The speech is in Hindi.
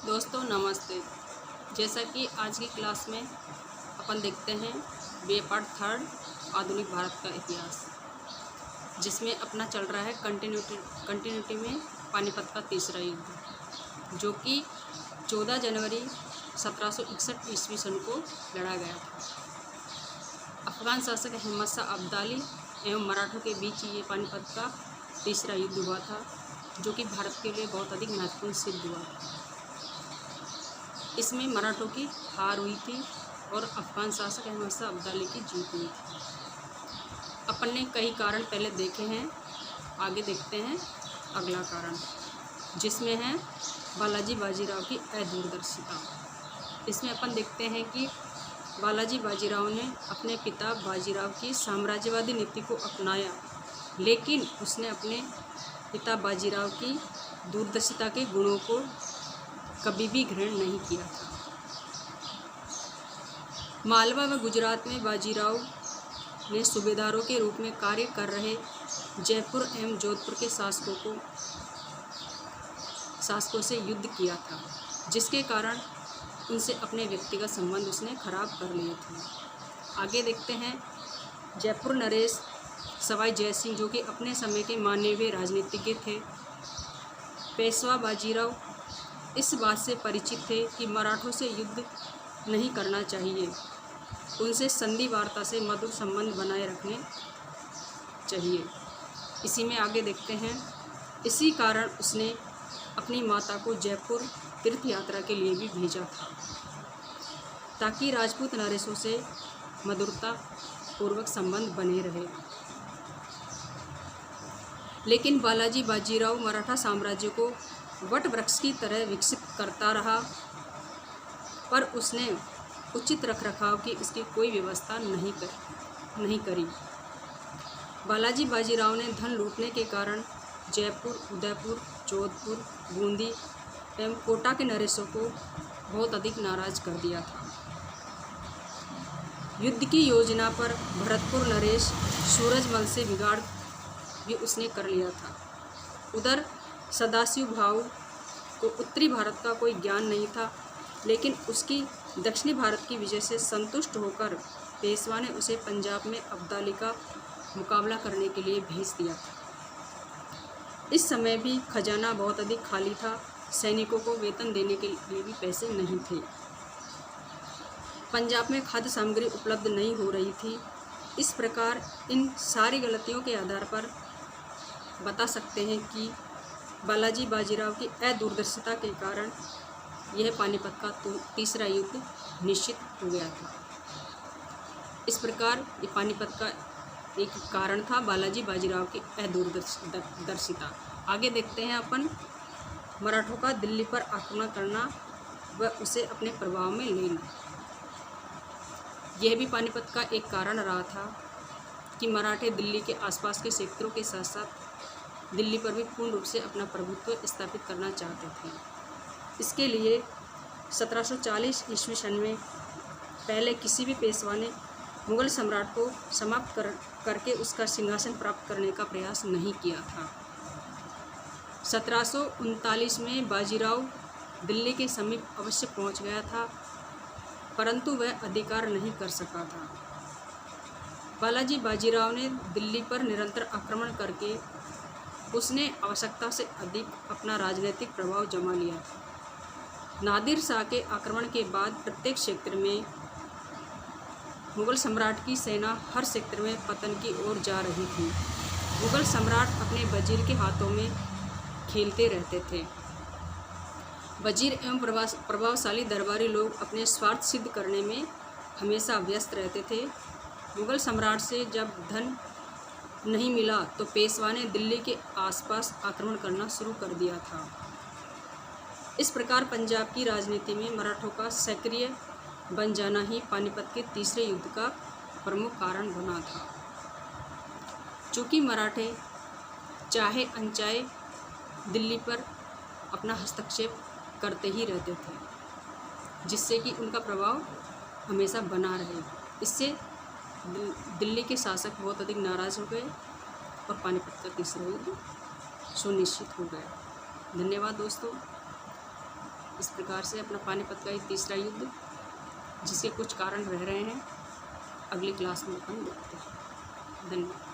दोस्तों नमस्ते। जैसा कि आज की क्लास में अपन देखते हैं बी ए पार्ट थर्ड आधुनिक भारत का इतिहास, जिसमें अपना चल रहा है कंटिन्यूटी में पानीपत का तीसरा युद्ध, जो कि 14 जनवरी 1761 ईस्वी सन को लड़ा गया था। अफगान शासक अहमद शाह अब्दाली एवं मराठों के बीच ये पानीपत का तीसरा युद्ध हुआ था, जो कि भारत के लिए बहुत अधिक महत्वपूर्ण सिद्ध हुआ था। इसमें मराठों की हार हुई थी और अफगान शासक अहमद शाह अब्दाली की जीत हुई थी। अपन ने कई कारण पहले देखे हैं, आगे देखते हैं अगला कारण, जिसमें है बालाजी बाजीराव की अदूरदर्शिता। इसमें अपन देखते हैं कि बालाजी बाजीराव ने अपने पिता बाजीराव की साम्राज्यवादी नीति को अपनाया, लेकिन उसने अपने पिता बाजीराव की दूरदर्शिता के गुणों को कभी भी ग्रहण नहीं किया था। मालवा व गुजरात में बाजीराव ने सूबेदारों के रूप में कार्य कर रहे जयपुर एवं जोधपुर के शासकों से युद्ध किया था, जिसके कारण उनसे अपने व्यक्तिगत संबंध उसने खराब कर लिए थे। आगे देखते हैं जयपुर नरेश सवाई जयसिंह, जो कि अपने समय के माननीय राजनीतिज्ञ थे। पेशवा बाजीराव इस बात से परिचित थे कि मराठों से युद्ध नहीं करना चाहिए, उनसे संधि वार्ता से मधुर संबंध बनाए रखने चाहिए। इसी में आगे देखते हैं, इसी कारण उसने अपनी माता को जयपुर तीर्थ यात्रा के लिए भी भेजा था, ताकि राजपूत नरेशों से मधुरता पूर्वक संबंध बने रहे। लेकिन बालाजी बाजीराव मराठा साम्राज्य को वट वृक्ष की तरह विकसित करता रहा, पर उसने उचित रखरखाव की इसकी कोई व्यवस्था नहीं करी। बालाजी बाजीराव ने धन लूटने के कारण जयपुर, उदयपुर, जोधपुर, बूंदी एवं कोटा के नरेशों को बहुत अधिक नाराज कर दिया था। युद्ध की योजना पर भरतपुर नरेश सूरजमल से बिगाड़ भी उसने कर लिया था। उधर सदाशिव भाऊ को उत्तरी भारत का कोई ज्ञान नहीं था, लेकिन उसकी दक्षिणी भारत की विजय से संतुष्ट होकर पेशवा ने उसे पंजाब में अब्दाली का मुकाबला करने के लिए भेज दिया था। इस समय भी खजाना बहुत अधिक खाली था, सैनिकों को वेतन देने के लिए भी पैसे नहीं थे। पंजाब में खाद्य सामग्री उपलब्ध नहीं हो रही थी। इस प्रकार इन सारी गलतियों के आधार पर बता सकते हैं कि बालाजी बाजीराव की अदूरदर्शिता के कारण यह पानीपत का तीसरा युद्ध निश्चित हो गया था। इस प्रकार ये पानीपत का एक कारण था बालाजी बाजीराव की अदूरदर्शिता। आगे देखते हैं अपन मराठों का दिल्ली पर आक्रमण करना व उसे अपने प्रभाव में लेना। यह भी पानीपत का एक कारण रहा था कि मराठे दिल्ली के आसपास के क्षेत्रों के साथ साथ दिल्ली पर भी पूर्ण रूप से अपना प्रभुत्व स्थापित करना चाहते थे। इसके लिए 1740 ईस्वी सन में पहले किसी भी पेशवा ने मुगल सम्राट को समाप्त करके उसका सिंहासन प्राप्त करने का प्रयास नहीं किया था। 1739 में बाजीराव दिल्ली के समीप अवश्य पहुंच गया था, परंतु वह अधिकार नहीं कर सका था। बालाजी बाजीराव ने दिल्ली पर निरंतर आक्रमण करके उसने आवश्यकता से अधिक अपना राजनीतिक प्रभाव जमा लिया था। नादिर शाह के आक्रमण के बाद प्रत्येक क्षेत्र में मुगल सम्राट की सेना हर क्षेत्र में पतन की ओर जा रही थी। मुगल सम्राट अपने वजीर के हाथों में खेलते रहते थे। वजीर एवं प्रभावशाली दरबारी लोग अपने स्वार्थ सिद्ध करने में हमेशा व्यस्त रहते थे। मुगल सम्राट से जब धन नहीं मिला तो पेशवा ने दिल्ली के आसपास आक्रमण करना शुरू कर दिया था। इस प्रकार पंजाब की राजनीति में मराठों का सक्रिय बन जाना ही पानीपत के तीसरे युद्ध का प्रमुख कारण बना था। चूँकि मराठे चाहे अनचाहे दिल्ली पर अपना हस्तक्षेप करते ही रहते थे, जिससे कि उनका प्रभाव हमेशा बना रहे। इससे दिल्ली के शासक बहुत अधिक नाराज़ हो गए और पानीपत का तीसरा युद्ध सुनिश्चित हो गया। धन्यवाद दोस्तों। इस प्रकार से अपना पानीपत का ये तीसरा युद्ध, जिसके कुछ कारण रह रहे हैं, अगली क्लास में अपन देखते हैं। धन्यवाद।